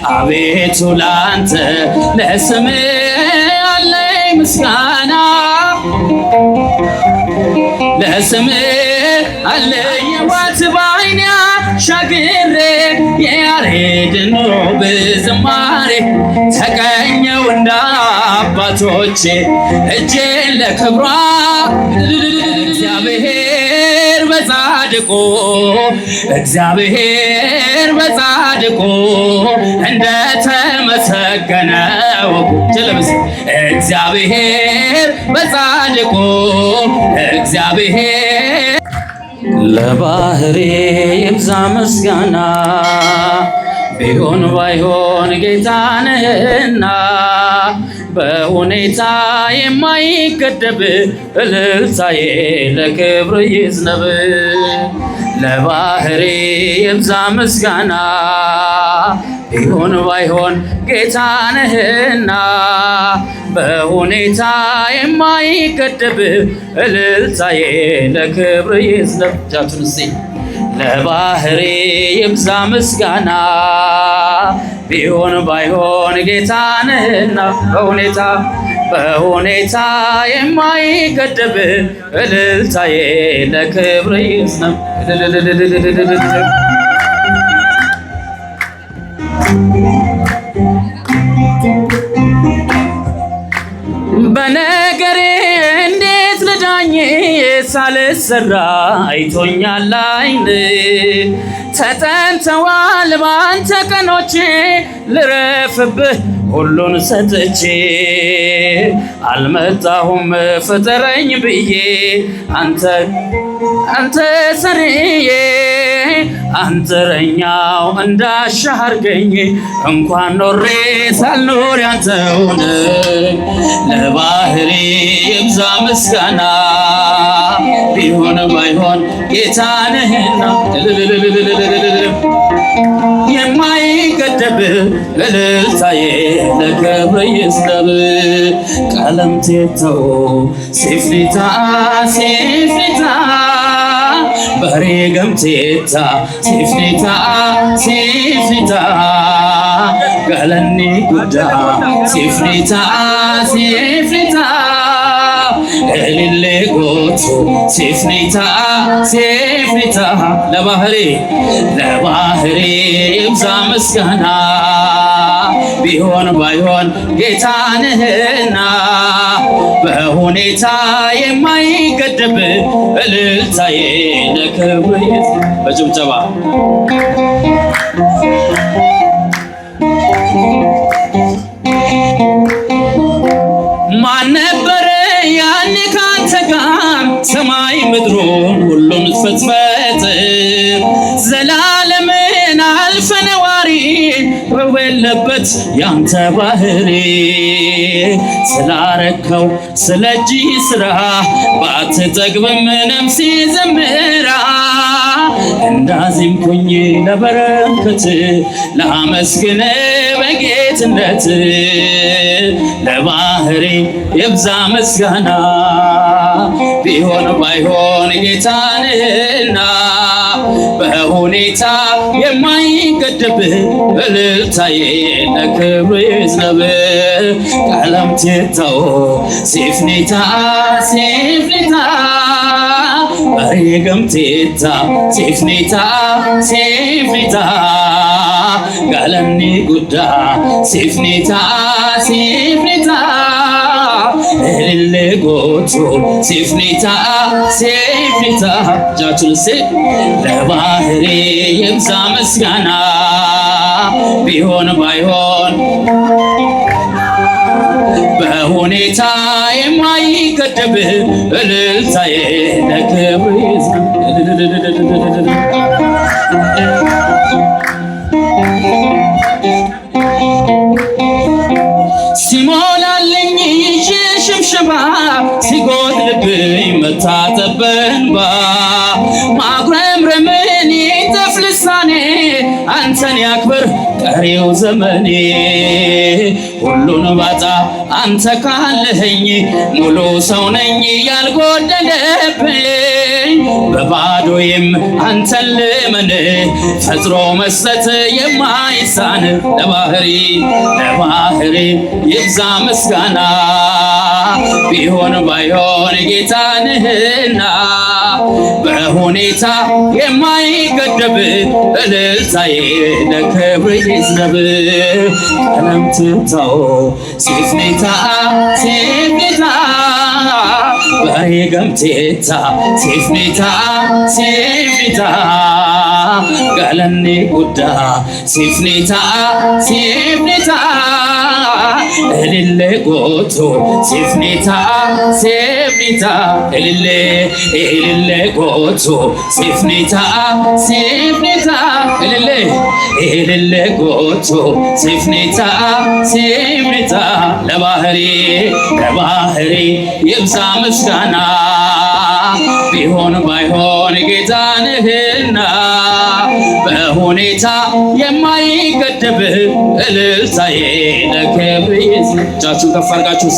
አቤቱ ላንተ ለስምህ አለኝ ምስጋና ለስምህ አለኝ ዋት ባይኔ ሻግሬ የያሬድን ኑሮ በዝማሬ ተቀኘው እንደ አባቶቼ እጄን ለክብሯ እግዚአብሔር በጻድቁ እንደተመሰገነው እግዚአብሔር በጻድቁ እግዚአብሔር ለባህሪ ይብዛ ምስጋና ቢሆን ባይሆን ጌታ ነህና በሁኔታ የማይገደብ እልልታዬ ለክብር ይዝነብ ለባህሪ ይብዛ ምስጋና ቢሆን ባይሆን ጌታ ነህና በሁኔታ የማይገደብ እልልታዬ ለክብር ይዝነብ ጃቱንሲ ለባህሪ ይብዛ ምስጋና ቢሆን ባይሆን ጌታ ነህና በሁኔታ የማይገደብ እልልታዬ ለክብር ይዝነብ በነገሬ እንዴት ልዳኝ ሳልሰራ አይቶኛል አይን ተጠንተዋል ባንተ ቀኖቼ ልረፍብህ ሁሉን ሰጥቼ አልመጣሁም ፍጠረኝ ብዬ አንተ ሰሪዬ አንተረኛው እንዳሻህ አርገኝ እንኳን ኖሬ ሳልኖር ያንተውን ለባህሪ ይብዛ ምስጋና ቢሆን ባይሆን ጌታ ነህና የማይገደብ እልልታዬ ለክብር ይዝነብ ቀለም ቴተው ሲፍሊታ በሬ ገምቴታ ሲፍሊታ ገለኒ ጉዳ ሲፍሊታ እልል ጎቱ ሲፍሊታ ለባህሪ ይብዛ ምስጋና ቢሆን ባይሆን ጌታ ነህና በሁኔታ የማይገደብ እልልታዬ ለክብር በጭብጨባ ማን ነበረ ያኔ ካንተ ጋር ሰማይ ምድሩን ሁሉን ፈትፈት ዘላለምን አልፈ ነዋሪ በሌለበት ያንተ ባህሪ ስላረከው ስለ እጅ ስራ ባትጠግብም ነፍሴ ዘምራ እንዳዚምኩኝ ለበረከት ላመስግን በጌትነት ለባህሪ ይብዛ ምስጋና ቢሆን ባይሆን ጌታ ነህና በሁኔታ የማይገደብ እልልታዬ ለክብር ይዝነብ ቀለም ቴተው ሲፍሊታ በሬ ገምቴታ ሲፍሊታ ጋለኒ ጉዳ ሲፍሊታ እልል ጎቱ ሲፍሊታ ጃቱንሴ ለባህሪ ይብዛ ምስጋና ቢሆን ባይሆን በሁኔታ የማይገደብ እልልታዬ ለክብር ይዝነብ ሲሞላልኝ ይዤ ሽብሸባ ሲጎድልብኝ መታጠብ በእንባ ማጉረምረምን ይተፍ ልሳኔ አንተን ያክብር ቀሪው ዘመኔ ሁሉን ባጣ አንተ ካለኸኝ ሙሉ ሰው ነኝ ያልጎደለብኝ በባዶዬም አንተን ልመን ፈጥሮ መስጠት የማይሳን ለባህሪ ይብዛ ምስጋና ቢሆን ባይሆን ጌታ ነህና በሁኔታ የማይገደብ እልልታዬ ለክብር ይዝነብ ቀለም ትታው ሲፍኔታ በሬገምቴታ ሲፍኔታ ገለኔ ጉዳ ሲፍኔታ እልሌ ጎቶ ሲፍኔታ እልሌ ጎቶ ሲፍኔታ እልሌ ጎቶ ሲፍኔታ ለባህሪ ይብዛ ምስጋና ቢሆን ባይሆን ጌታ ነህና በሁኔታ የማይገደብ እልልታዬ ለክብር እጃችሁን ከፍ አድርጋችሁ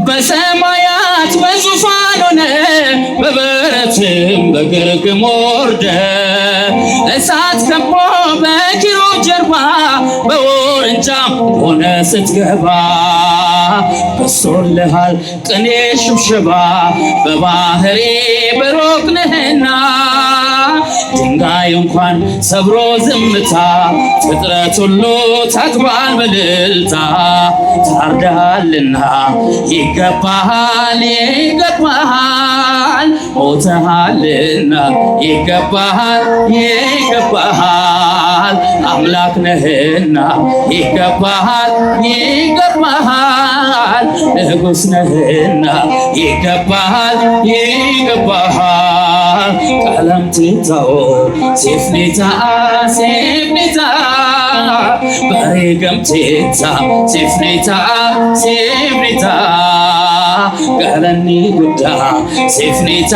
በሰማያት በዙፋን ሆነ በበረትም በግርግም ወርደ እሳት ከቦ በኪሩብ ጀርባ በውርንጫም ሆነ ስትገባ በሶልሃል ቅኔ ሽብሸባ በባህሪ ብሩክ ነህና ድንጋይ እንኳን ሰብሮ ዝምታ ፍጥረት ሁሉ ታክባል በልልታ ታርዳሃልና ይገባሃል ሞተሃልና ይገባሃል አምላክ ነህና ይገባሃል ንጉሥ ነህና ይገባሃል ቀለም ትታው ሲፍኔታ በሬገምቴታ ሲፍኔታ ገለኒ ጉዳ ሲፍኔታ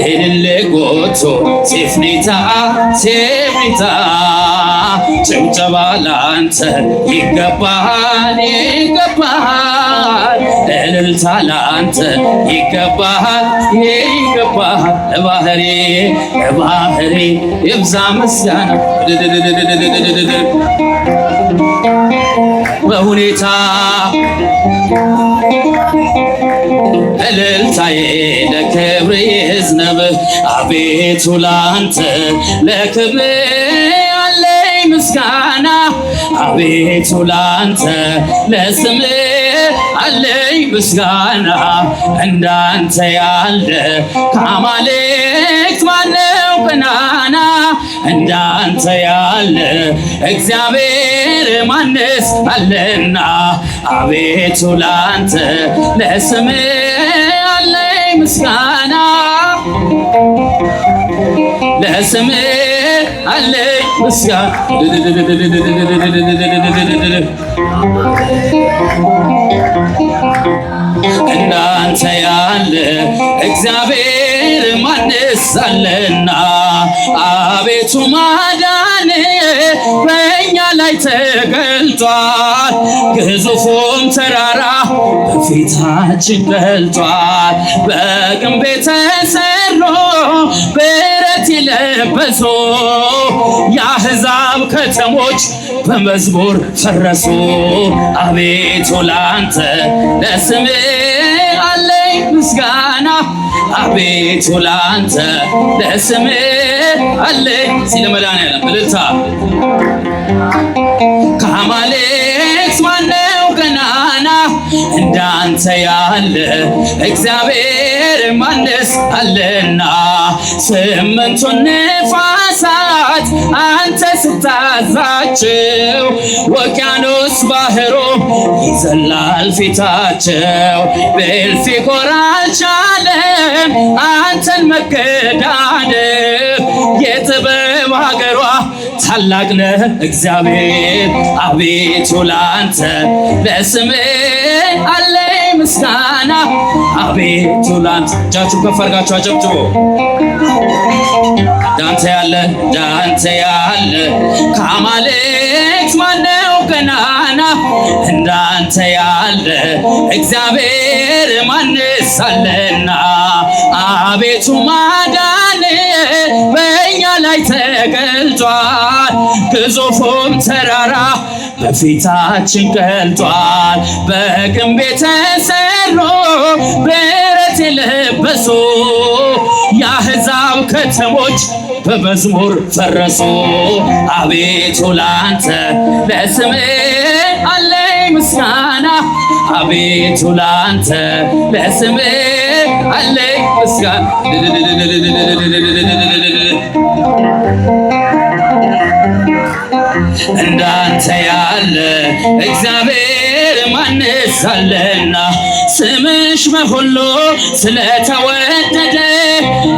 እልሌ ጎቶ ሲፍኔታ ጭብጨባ ላንተ ይገባሃል እልልታ ላንተ ይገባሃል ለባህሪ ይብዛ ምስጋና በሁኔታ እልልታዬ ለክብር ይዝነብ አቤቱ ላንተ ለክብር አለኝ ምስጋና አቤቱ ላንተ ለስምህ አለኝ ምስጋና እንዳንተ ያለ ከአማልክት ማነው ገናና እንዳንተ ያለ እግዚአብሔር ማንስ አለና አቤቱ ላንተ ለስምህ አለኝ ምስጋና ለስምህ አለኝ ምስጋና እንዳንተ ያለ እግዚአብሔር ማንስ አለና አቤቱ ማዳን በእኛ ላይ ተገልጧል ግዙፉም ተራራ በፊታችን ገልጧል በግንብ የተሰሩ ብረት የለበሱ የአሕዛብ ከተሞች በመዝሙር ፈረሱ አቤቱ ላንተ ለስምህ አለኝ ምስጋና አቤቱ ላንተ ለስምህ አለኝ ሲል መድኃኒዓለም እልልታ ከአማልክት ማነው ገናና እንዳንተ ያለ እግዚአብሔር ማንስ አለና ስምንቱን ነፋሳት አንተ ስታዛቸው ውቅያኖስ ባህሩ ይዘላል ፊታቸው በእልፍ ይኮራል ቻለም አንተን መገዳደር የጥበብ ሀገሯ ታላቅ ነህ እግዚአብሔር አቤቱ ላንተ ለስምህ አለኝ ምስጋና አቤቱ ላንተ እጃችሁ ከፍ አድርጋችሁ አጨብጭቡ ዳንተ ያለ ከአማልክት ማነው ገናና እንዳንተ ያለ እግዚአብሔር ማንስ አለና አቤቱ ማዳን በእኛ ላይ ተገልጧል ግዙፉም ተራራ በፊታችን ቀልጧል በግንብ የተሰሩ ብረት የለበሱ የአሕዛብ ከተሞች በመዝሙር ፈረሱ አቤቱ ላንተ ለስምህ አለኝ ምስጋና አቤቱ ላንተ ለስምህ አለኝ ምስጋና እንዳንተ ያለ እግዚአብሔር ማንስ አለና ስምሽ በሁሉ ስለተወደደ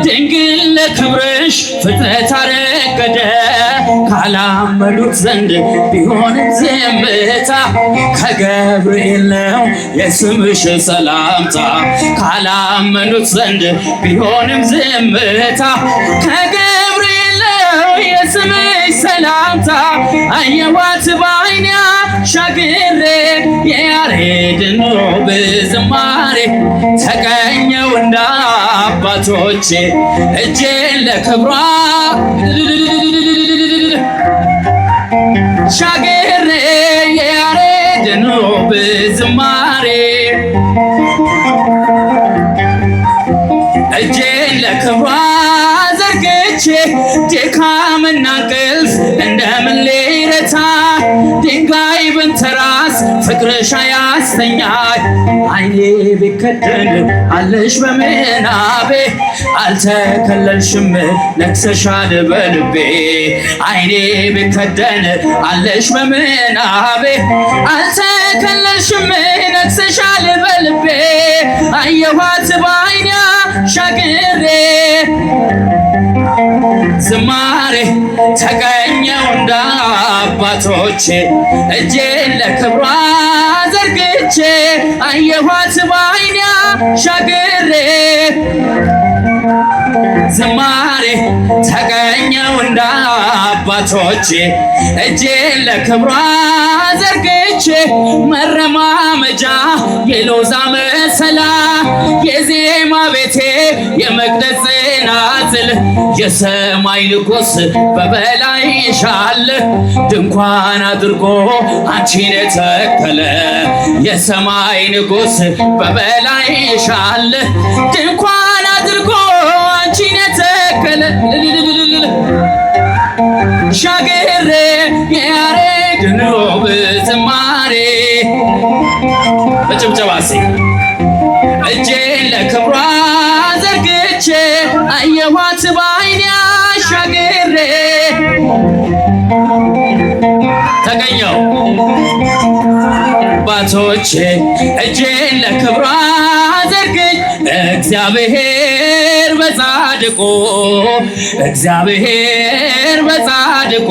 ድንግል ለክብርሽ ፍጥረት አረገደ ካላመኑት ዘንድ ቢሆንም ዝምታ ከገብርኤል ነው የስምሽ ሰላምታ ካላመኑት ዘንድ ቢሆንም ዝምታ ከገብርኤል ነው የስምሽ ሰላምታ አየኋት በዓይኔ አሻግሬ የያሬድን ውብ ዝማሬ ተቀኘው እንደ አባቶቼ እጄን ለክብሯ ሻግሬ የያሬድን ውብ ዝማሬ እጄን ለክብሯ ዘርግቼ ድካምና እንቅልፍ እንደምን ሊረታ ድንጋይ ብንተራስ ፍቅርሽ አያስተኛኝ ዓይኔ ቢከደን አለሽ በምናቤ አልተከለልሽም ነግሰሻል በልቤ ዓይኔ ቢከደን አለሽ በምናቤ አልተከለልሽም ነግሰሻል በልቤ አየኋት በዓይኔ አሻግሬ ዝማሬ ተቀኘው እንደ አባቶቼ እጄን ለክብሯ ዘርግቼ አየኋት በዓይኔ አሻግሬ ዝማሬ ተቀኘው እንደ አባቶቼ እጄን ለክብሯ ዘርግቼ መረማመጃ የሎዛ መሰላ የዜማ ቤቴ የመቅደስ ጽናጽል የሰማይ ንጉሥ በበላይሽ አለ ድንኳን አድርጎ አንቺን የተከለ የሰማይ ንጉሥ በበላይሽ አለ ድንኳን አድርጎ አንቺን የተከለ ሻግሬ የያሬድን ውብ ዝማሬ በጭብጨባሴ እጄን ለክብሯ ዘርግቼ አየኋት በዓይኔ አሻግሬ ተቀኘው አባቶቼ እጄን ለክብሯ ዘርግቼ እግዚአብሔር በጻድቁ እግዚአብሔር በጻድቁ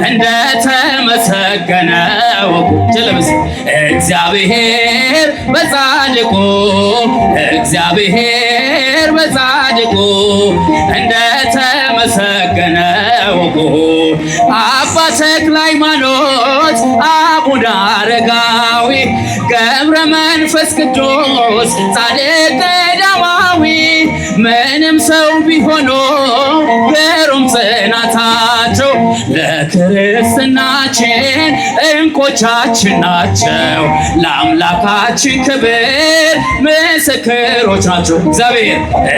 እንደተመሰገነ ወቁ ጀለብስ እግዚአብሔር በጻድቁ እግዚአብሔር በጻድቁ እንደተመሰገነ ወቁ አባ ተክለ ሃይማኖት አቡነ አረጋዊ ገብረ መንፈስ ቅዱስ ጻድቅ ቀዳማዊ ምንም ሰው ቢሆኑ ግሩም ጽናታቸው ለክርስትናችን እንቆቻችን ናቸው ለአምላካችን ክብር ምስክሮች ናቸው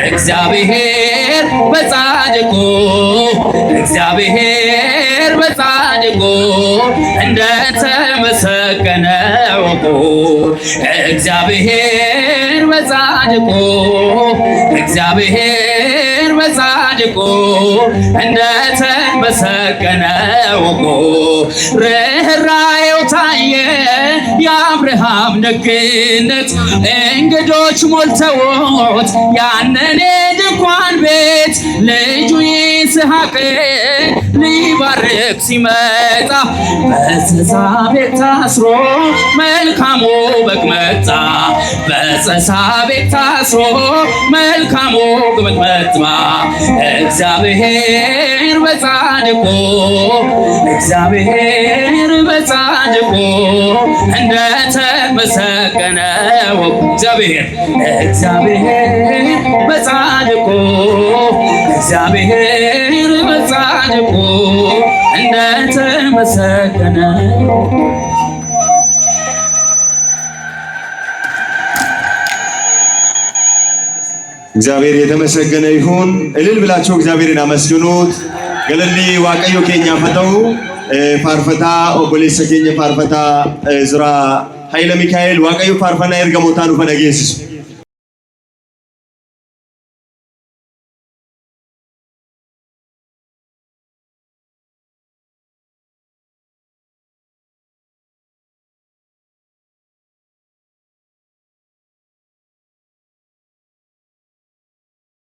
እግዚአብሔር በጻድቁ እግዚአብሔር በጻድቁ እንደተመሰገነ ወቁ እግዚአብሔር በጻድቁ እግዚአብሔር በጻድቁ እንደተመሰገነ ወቁ ርኅራኄው ታየ የአብርሃም ደግነት እንግዶች ሞልተውት ያንን ድንኳን ቤት ልጁ ይስሐቅ ሊባርክ ሲመጣ በፀሳ ቤት ታስሮ መልካሙ በግ መጣ በፀሳ ቤት ታስሮ መልካሙ በግ መጣ እግዚአብሔር በጻድቁ እግዚአብሔር በጻድቁ እንደተመሰገነ እግዚአብሔር በጻድቁ እግዚአብሔር በጻድቁ እንደተመሰገነ እግዚአብሔር የተመሰገነ ይሁን። እልል ብላችሁ እግዚአብሔርን አመስግኑት። ገለሊ ዋቀዮ ኬኛ ፈተው ፋርፈታ ኦቦሌሰ ኬኛ ፋርፈታ ዝራ ኃይለ ሚካኤል ዋቀዮ ፋርፈና ኤርገሞታኑ ፈነጌስ